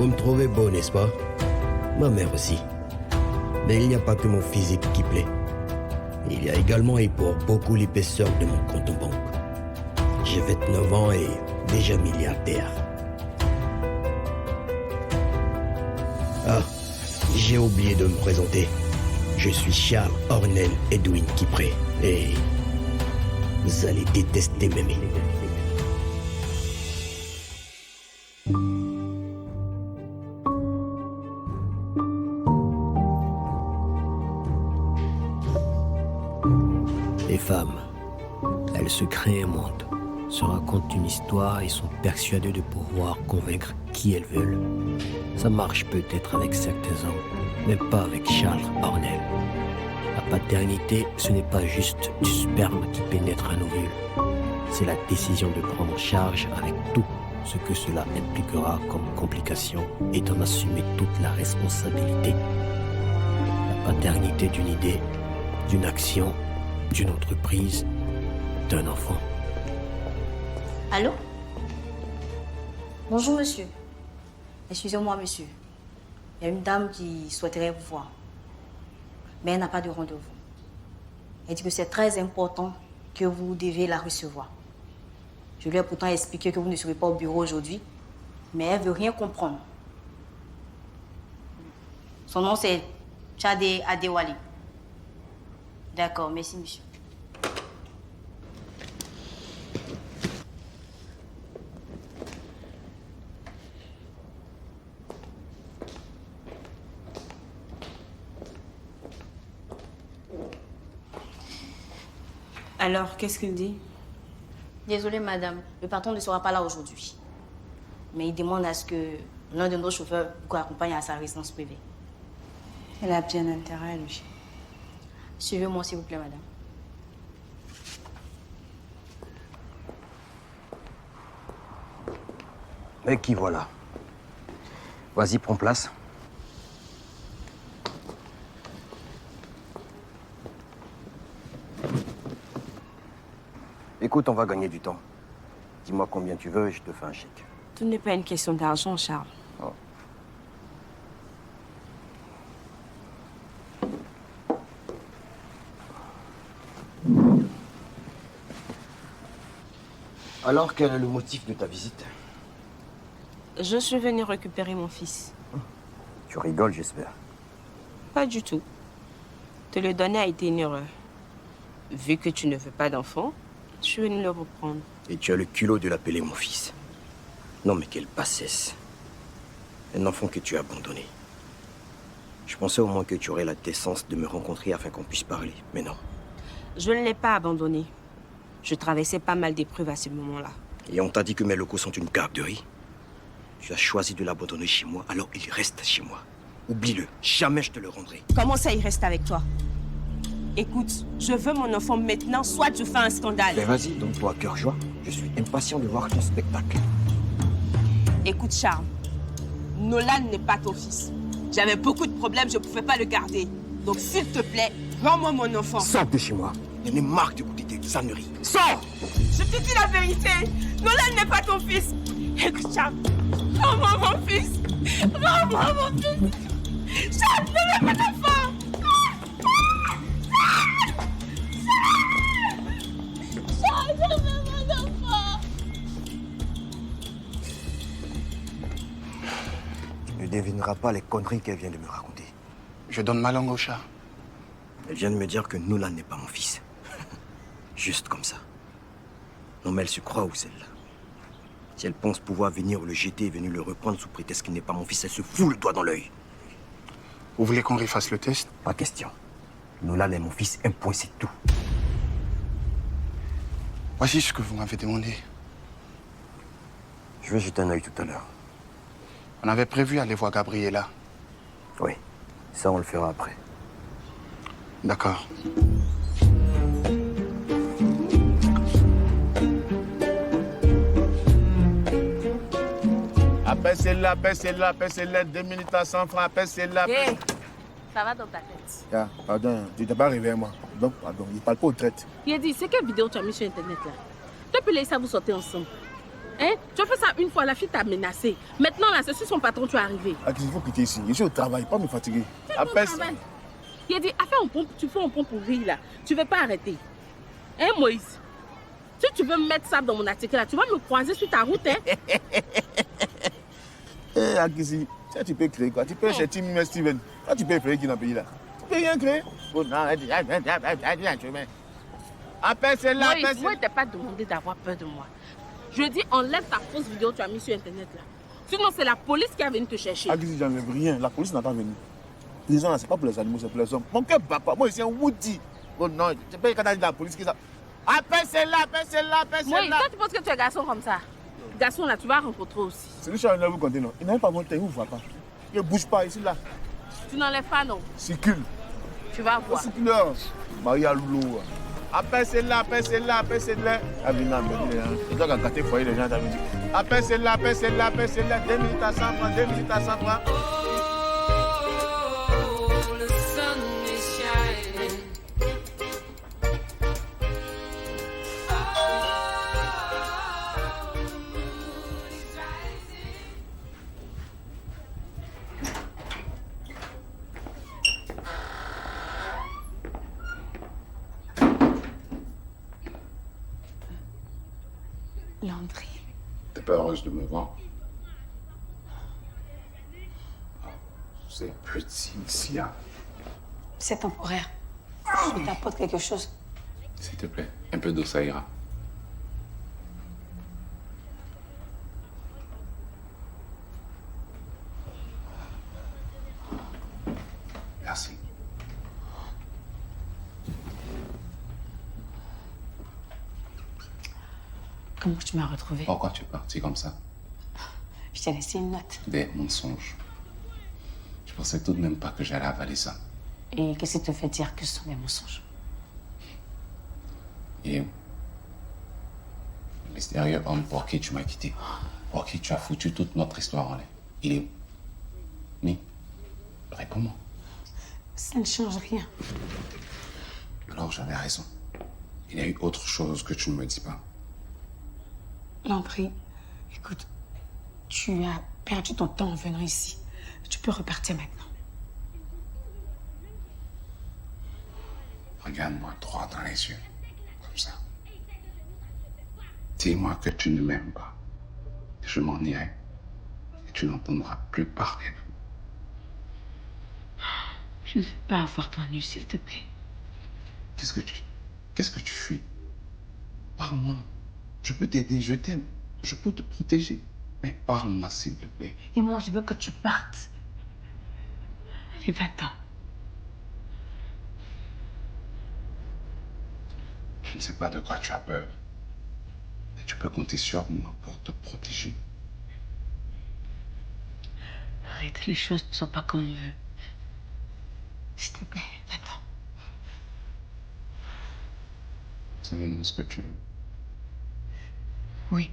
Vous me trouvez beau, n'est-ce pas? Ma mère aussi. Mais il n'y a pas que mon physique qui plaît. Il y a également et pour beaucoup l'épaisseur de mon compte en banque. J'ai 29 ans et déjà milliardaire. Ah, j'ai oublié de me présenter. Je suis Charles Ornel Edwin Kipré et vous allez détester m'aimer. Les femmes, elles se créent un monde, se racontent une histoire et sont persuadées de pouvoir convaincre qui elles veulent. Ça marche peut-être avec certains hommes, mais pas avec Charles Ornel. La paternité, ce n'est pas juste du sperme qui pénètre un ovule. C'est la décision de prendre en charge avec tout ce que cela impliquera comme complication et d'en assumer toute la responsabilité. La paternité d'une idée, d'une action, d'une entreprise, d'un enfant. Allô? Bonjour, monsieur. Excusez-moi, monsieur. Il y a une dame qui souhaiterait vous voir. Mais elle n'a pas de rendez-vous. Elle dit que c'est très important que vous devez la recevoir. Je lui ai pourtant expliqué que vous ne serez pas au bureau aujourd'hui, mais elle ne veut rien comprendre. Son nom, c'est Chade Adewale. D'accord, merci, monsieur. Alors, qu'est-ce qu'il dit? Désolée, madame, le patron ne sera pas là aujourd'hui. Mais il demande à ce que l'un de nos chauffeurs vous accompagne à sa résidence privée. Elle a bien intérêt, lui. Suivez-moi, s'il vous plaît, madame. Et qui voilà. Vas-y, prends place. Écoute, on va gagner du temps. Dis-moi combien tu veux et je te fais un chèque. Tout n'est pas une question d'argent, Charles. Oh. Alors, quel est le motif de ta visite? Je suis venue récupérer mon fils. Tu rigoles, j'espère. Pas du tout. Te le donner a été une erreur. Vu que tu ne veux pas d'enfant, je suis venue le reprendre. Et tu as le culot de l'appeler mon fils. Non, mais quelle bassesse. Un enfant que tu as abandonné. Je pensais au moins que tu aurais la décence de me rencontrer afin qu'on puisse parler, mais non. Je ne l'ai pas abandonné. Je traversais pas mal d'épreuves à ce moment-là. Et on t'a dit que mes locaux sont une garderie. Tu as choisi de l'abandonner chez moi, alors il reste chez moi. Oublie-le, jamais je te le rendrai. Comment ça, il reste avec toi? Écoute, je veux mon enfant maintenant, soit je fais un scandale. Mais vas-y, donne-toi à cœur joie. Je suis impatient de voir ton spectacle. Écoute, Charles, Nolan n'est pas ton fils. J'avais beaucoup de problèmes, je ne pouvais pas le garder. Donc, s'il te plaît, rends-moi mon enfant. Sors de chez moi. J'en ai marre d'écouter tes âneries. Sors! Je te dis la vérité. Nolan n'est pas ton fils. Écoute, Charles, rends-moi mon fils. Rends-moi mon fils. Charles, ne veux pas d'enfant. Charles, ne veux pas d'enfant. Tu ne devineras pas les conneries qu'elle vient de me raconter. Je donne ma langue au chat. Elle vient de me dire que Nolan n'est pas mon fils. Juste comme ça. Non, mais elle se croit où, celle-là? Si elle pense pouvoir venir le jeter et venir le reprendre sous prétexte qu'il n'est pas mon fils, elle se fout le doigt dans l'œil. Vous voulez qu'on refasse le test? Pas question. Nolan est mon fils, un point, c'est tout. Voici ce que vous m'avez demandé. Je vais jeter un œil tout à l'heure. On avait prévu aller voir Gabriela. Oui, ça on le fera après. D'accord. Appelle-la, 2 minutes à 100 francs, appelle-la. Hey, ça va dans ta tête. Ah, pardon, tu n'es pas arrivé à moi. Donc, pardon, il ne parle pas aux traites. Il a dit, c'est quelle vidéo tu as mis sur Internet là? Toi et Laïssa, vous sortez ensemble. Hein? Tu as fait ça une fois, la fille t'a menacé. Maintenant, là, c'est sur son patron, tu es arrivé. Akisi, il faut quitter ici. Je suis au travail, pas me fatiguer. Appelle. Il a dit, tu fais un pont pour rire là. Tu ne veux pas arrêter. Hein, Moïse? Si tu veux mettre ça dans mon article là, tu vas me croiser sur ta route, hein? Eh, Akisi, tu peux créer quoi? Tu peux chez Tim Steven. Toi, tu peux créer qui dans le pays là? Tu peux rien créer? Oh non, Appelle celle-là, appelle Moïse, celle-là. moi, je t'ai pas demandé d'avoir peur de moi. Je dis, enlève ta fausse vidéo que tu as mise sur Internet là. Sinon, c'est la police qui est venue te chercher. Akisi, j'enlève rien. La police n'a pas venu. Prison là, c'est pas pour les animaux, c'est pour les hommes. Mon cœur bat pas. Moi, c'est un Woody. Oh non, je peux quand la police qui ça. Appelle celle-là, appelle celle-là, appelle Moïse, celle-là. toi, tu penses que tu es garçon comme ça? Garçon là, tu vas rencontrer aussi. C'est lui qui a un compter, non. Il n'a même pas monté, il ne voit pas. Il ne bouge pas ici là. Tu n'enlèves pas, non? Circule. Tu vas voir. Circule. Maria Loulou. Appelle celle-là, appelle celle-là, appelle celle-là. Abina, mais toi, quand tu as foyer, les gens t'avaient dit. Appelle celle-là, appelle celle-là, appelle celle-là. 2 minutes à 100 francs, 2 minutes à 100 francs. Landry. T'es pas heureuse de me voir? C'est petit ici, hein? C'est temporaire. Je t'apporte quelque chose. S'il te plaît, un peu d'eau, ça ira. Merci. Comment tu m'as retrouvée? Pourquoi tu es parti comme ça? Je t'ai laissé une note. Des mensonges. Je pensais tout de même pas que j'allais avaler ça. Et qu'est-ce qui te fait dire que ce sont des mensonges? Et le mystérieux homme pour qui tu m'as quitté, pour qui tu as foutu toute notre histoire en l'air, il est où? Mais, réponds-moi. Ça ne change rien. Alors j'avais raison. Il y a eu autre chose que tu ne me dis pas. Landry, écoute, tu as perdu ton temps en venant ici. Tu peux repartir maintenant. Regarde-moi droit dans les yeux, comme ça. Dis-moi que tu ne m'aimes pas. Je m'en irai. Et tu n'entendras plus parler de moi. Je ne veux pas avoir ton nu, s'il te plaît. Qu'est-ce que tu fuis? Parle-moi. Je peux t'aider, je t'aime. Je peux te protéger. Mais parle-moi, s'il te plaît. Et moi, je veux que tu partes. Et va-t'en. Je ne sais pas de quoi tu as peur. Mais tu peux compter sur moi pour te protéger. Arrête, les choses ne sont pas comme on veut. S'il te plaît, va-t'en. C'est vraiment ce que tu veux. Oui.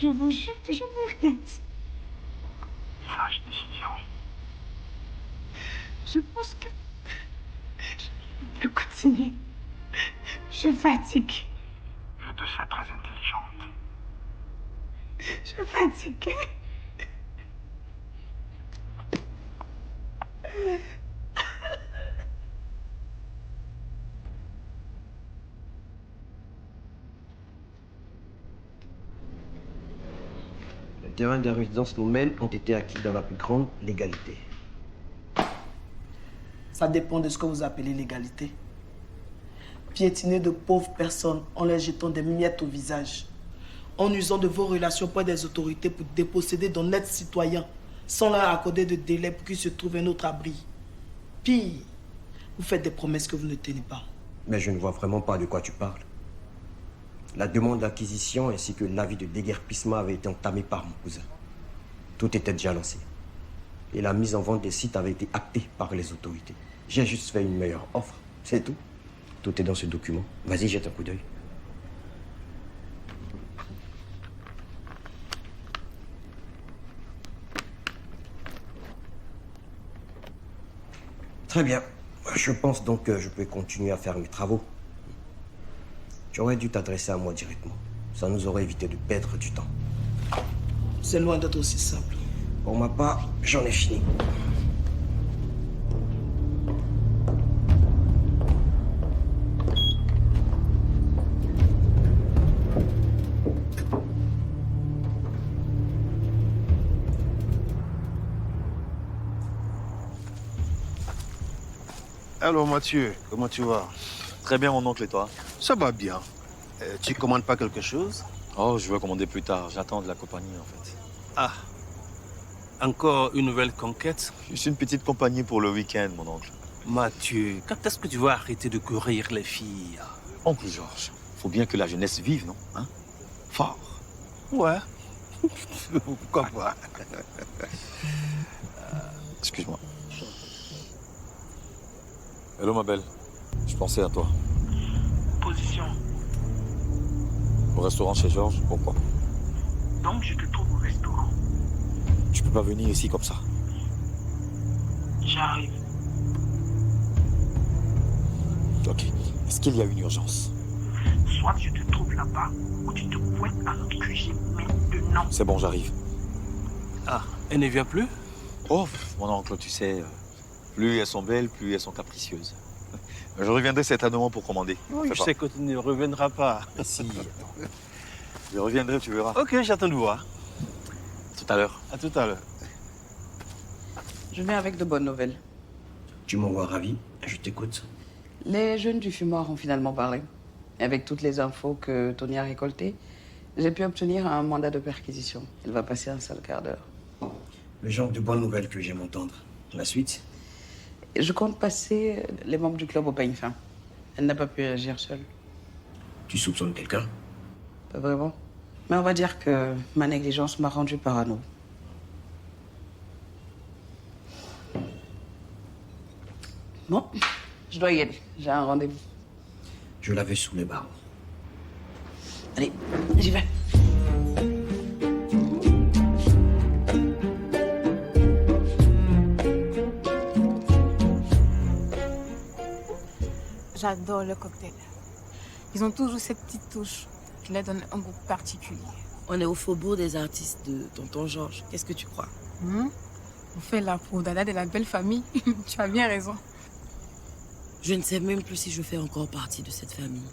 Je vous jure que je vous regrette. Sage décision. Je pense que je peux continuer. Je fatigue. Je te sais très intelligente. Je fatigue. Les terrains de résidence nouvelle ont été acquis dans la plus grande légalité. Ça dépend de ce que vous appelez l'égalité. Piétiner de pauvres personnes en leur jetant des miettes au visage, en usant de vos relations auprès des autorités pour déposséder d'honnêtes citoyens, sans leur accorder de délai pour qu'ils se trouvent un autre abri. Pire, Vous faites des promesses que vous ne tenez pas. Mais je ne vois vraiment pas de quoi tu parles. La demande d'acquisition ainsi que l'avis de déguerpissement avaient été entamés par mon cousin. Tout était déjà lancé. Et la mise en vente des sites avait été actée par les autorités. J'ai juste fait une meilleure offre, c'est tout. Tout est dans ce document. Vas-y, jette un coup d'œil. Très bien. Je pense donc que je peux continuer à faire mes travaux. Tu aurais dû t'adresser à moi directement. Ça nous aurait évité de perdre du temps. C'est loin d'être aussi simple. Pour ma part, j'en ai fini. Alors Mathieu, comment tu vas? Très bien mon oncle et toi? Ça va bien. Tu commandes pas quelque chose? Oh, je vais commander plus tard. J'attends de la compagnie en fait. Ah, encore une nouvelle conquête? Juste une petite compagnie pour le week-end mon oncle. Mathieu, quand est-ce que tu vas arrêter de courir les filles? Oncle Georges, faut bien que la jeunesse vive, non? Hein? Fort. Ouais. Pourquoi pas? Excuse-moi. Hello ma belle, je pensais à toi. Position. Au restaurant chez Georges, pourquoi? Donc je te trouve au restaurant. Tu peux pas venir ici comme ça. J'arrive. Ok. Est-ce qu'il y a une urgence? Soit je te trouve là-bas, ou tu te pointes à notre QG maintenant. C'est bon, j'arrive. Ah, elle ne vient plus? Oh, mon oncle, tu sais, plus elles sont belles, plus elles sont capricieuses. Je reviendrai certainement pour commander. Oui, je sais que tu ne reviendras pas. Mais si, attends. Je reviendrai, tu verras. Ok, j'attends de voir. Tout à l'heure. À tout à l'heure. Je viens avec de bonnes nouvelles. Tu m'envoies ravi, je t'écoute. Les jeunes du fumoir ont finalement parlé. Et avec toutes les infos que Tony a récoltées, j'ai pu obtenir un mandat de perquisition. Il va passer un seul quart d'heure. Le genre de bonnes nouvelles que j'aime entendre. La suite? Et je compte passer les membres du club au peigne fin. Elle n'a pas pu agir seule. Tu soupçonnes quelqu'un? Pas vraiment. Mais on va dire que ma négligence m'a rendu parano. Bon, je dois y aller. J'ai un rendez-vous. Je l'avais sous les barreaux. Allez, j'y vais. J'adore le cocktail. Ils ont toujours cette petite touche qui leur donne un goût particulier. On est au faubourg des artistes de tonton Georges. Qu'est-ce que tu crois? On fait la dada de la belle famille. Tu as bien raison. Je ne sais même plus si je fais encore partie de cette famille.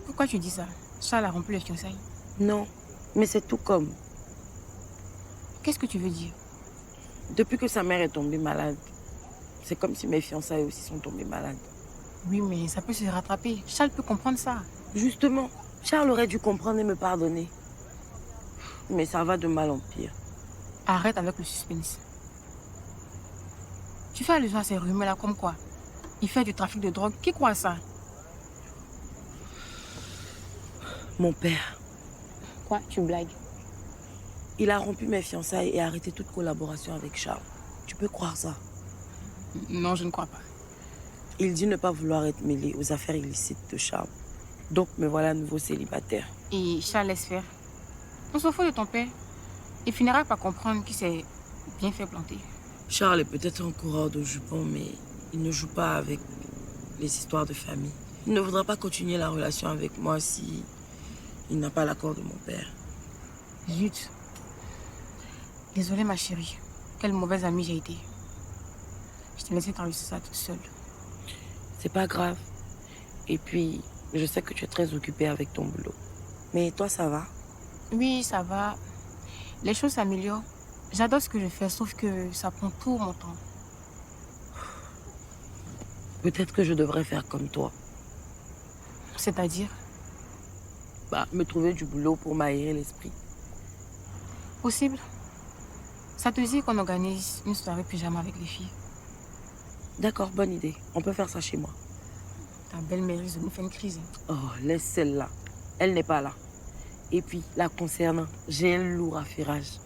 Pourquoi tu dis ça? Charles a rempli les fiançailles. Non, mais c'est tout comme. Qu'est-ce que tu veux dire? Depuis que sa mère est tombée malade, c'est comme si mes fiançailles aussi sont tombées malades. Oui, mais ça peut se rattraper. Charles peut comprendre ça. Justement, Charles aurait dû comprendre et me pardonner. Mais ça va de mal en pire. Arrête avec le suspense. Tu fais allusion à ces rumeurs-là comme quoi? Il fait du trafic de drogue. Qui croit ça? Mon père. Quoi? Tu blagues? Il a rompu mes fiançailles et arrêté toute collaboration avec Charles. Tu peux croire ça? Non, je ne crois pas. Il dit ne pas vouloir être mêlé aux affaires illicites de Charles. Donc me voilà à nouveau célibataire. Et Charles laisse faire. On s'en fout de ton père. Il finira par comprendre qu'il s'est bien fait planter. Charles est peut-être un coureur de jupons, mais il ne joue pas avec les histoires de famille. Il ne voudra pas continuer la relation avec moi si il n'a pas l'accord de mon père. Zut. Désolée ma chérie. Quelle mauvaise amie j'ai été. Je t'ai laissé t'enregistrer ça toute seule. C'est pas grave. Et puis, je sais que tu es très occupée avec ton boulot. Mais toi, ça va? Oui, ça va. Les choses s'améliorent. J'adore ce que je fais, sauf que ça prend tout mon temps. Peut-être que je devrais faire comme toi. C'est-à-dire? Me trouver du boulot pour m'aérer l'esprit. Possible. Ça te dit qu'on organise une soirée pyjama avec les filles? D'accord, bonne idée. On peut faire ça chez moi. Ta belle-mère risque de nous faire une crise. Oh, laisse celle-là. Elle n'est pas là. Et puis, la concernant, j'ai un lourd affairage.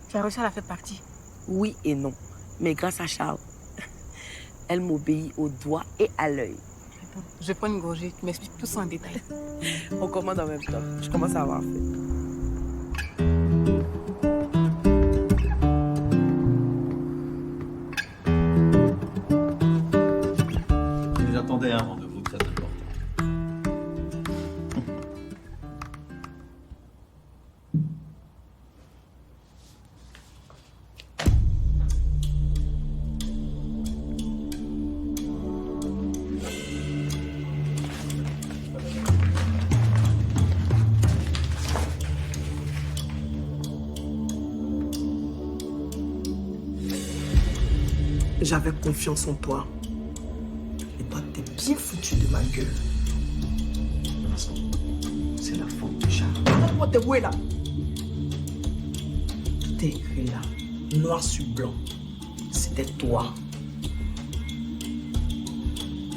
Tu as réussi à la faire partie? Oui et non. Mais grâce à Charles, elle m'obéit au doigt et à l'œil. Attends, je vais prendre une gorgée. Tu m'expliques tout ça en détail. On commande en même temps. Je commence à avoir faim. J'attendais un rendez-vous très important. J'avais confiance en toi. Et toi, t'es bien foutu de ma gueule. C'est la faute de Charles. Pourquoi t'es où là? Tout est écrit là, noir sur blanc. C'était toi.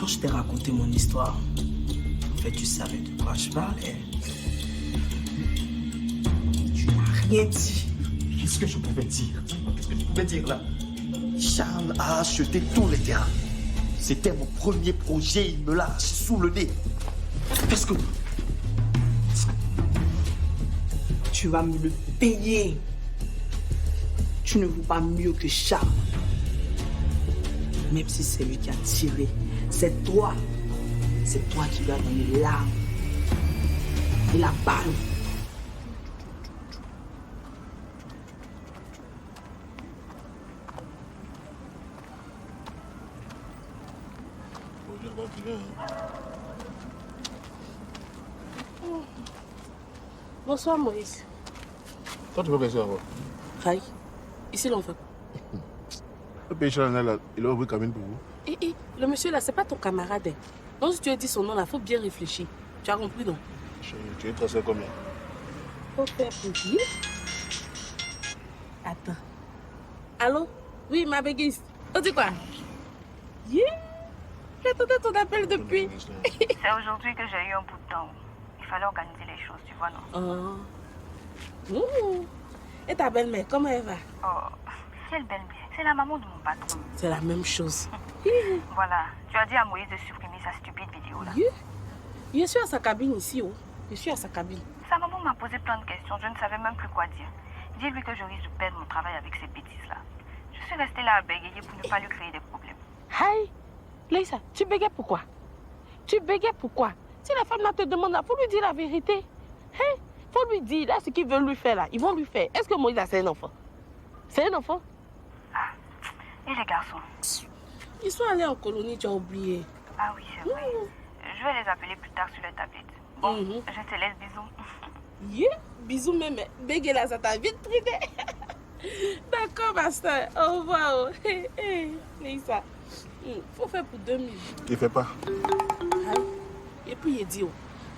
Quand je t'ai raconté mon histoire, en fait, tu savais de quoi je parlais. Tu n'as rien dit. Qu'est-ce que je pouvais dire? Qu'est-ce que je pouvais dire là? Charles a acheté tous les terrains. C'était mon premier projet, il me l'a arraché sous le nez. Qu'est-ce que... Tu vas me le payer. Tu ne vaux pas mieux que Charles. Même si c'est lui qui a tiré, c'est toi. C'est toi qui lui as donné l'arme et la balle. Bonsoir Maurice. Quand tu veux plaisir avant? Aïe, ici l'enfant. Le pêcheur là, il a ouvert cabine pour vous. Le monsieur là, c'est pas ton camarade. Donc si tu as dit son nom là, faut bien réfléchir. Tu as compris non? Tu es tracé combien? Faut faire pour dire. Attends. Allô? Oui, ma béguise. On dit quoi? Yeah! J'attendais ton appel depuis. C'est aujourd'hui que j'ai eu un bout de temps. Il fallait organiser les choses, tu vois, non? Et ta belle-mère, comment elle va? Oh, quelle belle-mère. C'est la maman de mon patron. C'est la même chose. Voilà. Tu as dit à Moïse de supprimer sa stupide vidéo là. Je suis à sa cabine ici, oh. Je suis à sa cabine. Sa maman m'a posé plein de questions. Je ne savais même plus quoi dire. Dis-lui que je risque de perdre mon travail avec ces bêtises là. Je suis restée là à bégayer pour ne pas lui créer des problèmes. Aïe! Leïsa, tu bégayes pourquoi? Tu bégayes pourquoi? Si la femme là te demande, il faut lui dire la vérité. Hein? Faut lui dire, là, ce qu'ils veulent lui faire là, ils vont lui faire. Est-ce que Moïse, c'est un enfant? C'est un enfant? Ah, et les garçons? Ils sont allés en colonie, tu as oublié. Ah oui, c'est vrai. Je vais les appeler plus tard sur les tablettes. Bon, je te laisse, bisous. Bisous, même. Bégaye là, ça t'a vite privé. D'accord, ma soeur. Au revoir. Leïsa. Faut faire pour 2000. Il fait pas. Et puis il dit,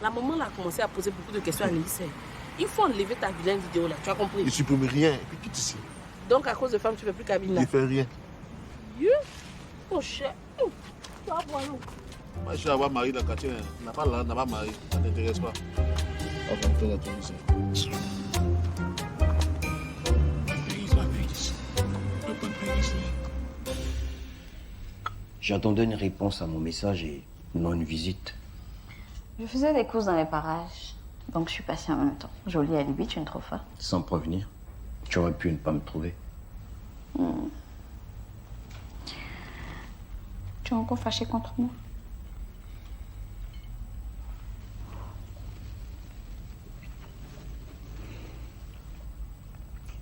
la maman a commencé à poser beaucoup de questions à Leïsa. Il faut enlever ta vilaine vidéo là, tu as compris? Il supprime rien, et puis quitte ici. Donc à cause de femme, tu ne fais plus cabine là? Il fait rien. Oh cher. Tu vas voir l'eau. Moi je suis avoir mari dans le quartier, n'a pas là, n'a pas mari, ça ne t'intéresse pas. On va faire la tournée ici. J'attendais une réponse à mon message et non une visite. Je faisais des courses dans les parages, donc je suis passée en même temps. Jolie alibi, tu ne trouves pas? Sans prévenir, tu aurais pu ne pas me trouver. Tu es encore fâché contre moi?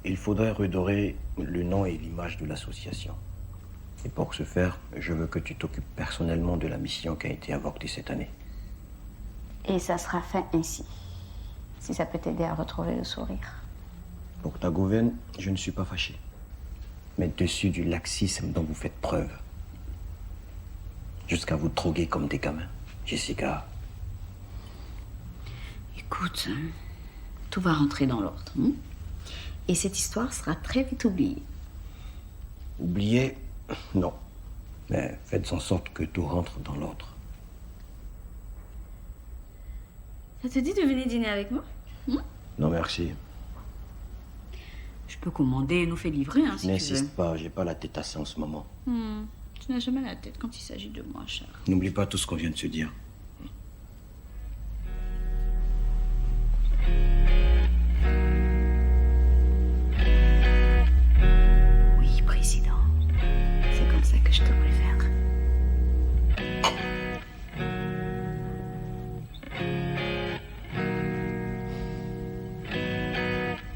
Il faudrait redorer le nom et l'image de l'association. Et pour ce faire, je veux que tu t'occupes personnellement de la mission qui a été avortée cette année. Et ça sera fait ainsi, si ça peut t'aider à retrouver le sourire. Pour ta gouverne, je ne suis pas fâché. Mais dessus du laxisme dont vous faites preuve. Jusqu'à vous droguer comme des gamins. Jessica. Écoute, tout va rentrer dans l'ordre. Et cette histoire sera très vite oubliée. Oublier? Non. Mais faites en sorte que tout rentre dans l'ordre. Ça te dit de venir dîner avec moi? Non, merci. Je peux commander et nous faire livrer, hein, si tu veux. N'insiste pas, j'ai pas la tête à ça en ce moment. Tu n'as jamais la tête quand il s'agit de moi, cher. N'oublie pas tout ce qu'on vient de se dire. Oui, président. C'est comme ça que je te préfère.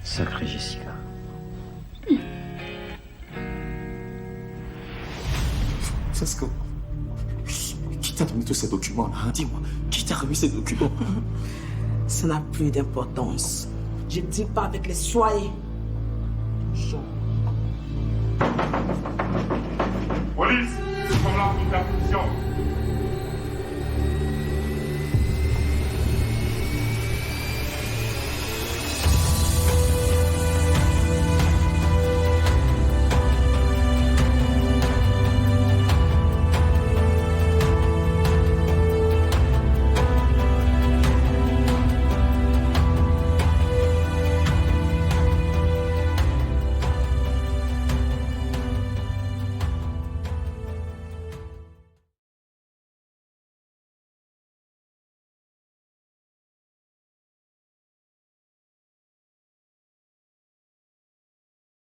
Sacrée Jessica. Francesco, qui t'a donné tous ces documents là? Dis-moi, qui t'a remis ces documents? Ça n'a plus d'importance. Je ne dis pas avec les soyez. Police, nous sommes là pour ta position.